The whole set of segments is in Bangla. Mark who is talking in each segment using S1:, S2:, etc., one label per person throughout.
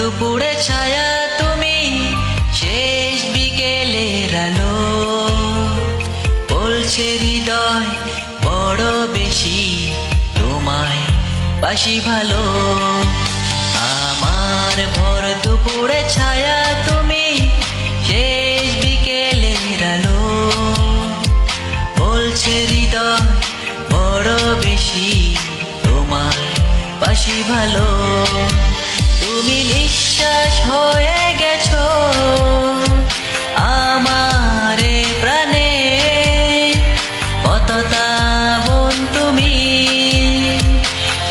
S1: দুপুরে ছায়া তুমি, শেষ বিকেলের আলো, বলছে হৃদয় বড় বেশি তোমায় বাসি ভালো। আমার ভর দুপুরে ছায়া তুমি, শেষ বিকেলের আলো, বলছে হৃদয় বড় বেশি তোমায় বাসি ভালো। তুমি নিঃশ্বাস হয়ে গেছো আমারে প্রাণে, কতটা মন তুমি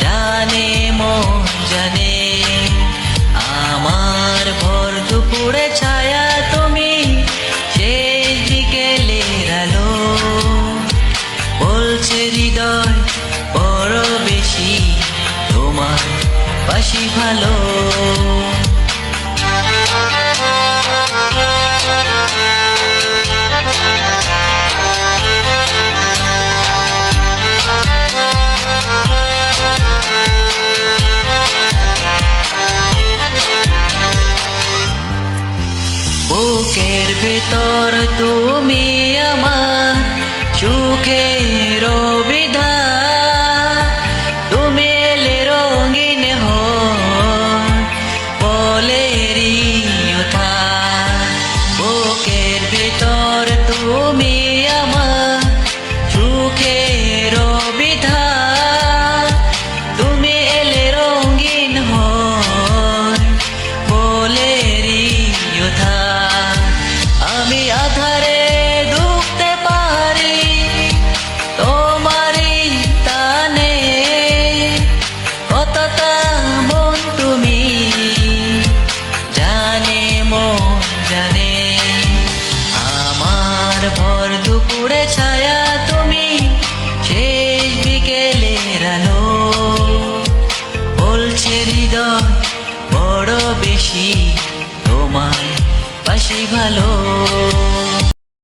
S1: জানে মন জানে। আমার ভর দুপুরে ছায়া তুমি, শেষ বিকেলের আলো, বলছে হৃদয় বড় বেশি তোমার বাসি ভালো। বুকের ভেতর তুমি আমার সুখের বিধান, তুমি এলে রঙিন বলেরি ওঠা। বুকের ভেতর তুমি আমার সুখের বিধান, তুমি এলে রঙিন বলেরি ওঠা। আমি আধারে ডুবতে পারি তোমারই টানে, কতটা মন তুমি জানে মন জানে। আমার ভর দুপুরে ছায়া তুমি, শেষ বিকেলের আলো, বলছে হৃদয় বড় বেশি তোমায় বাসি ভালো।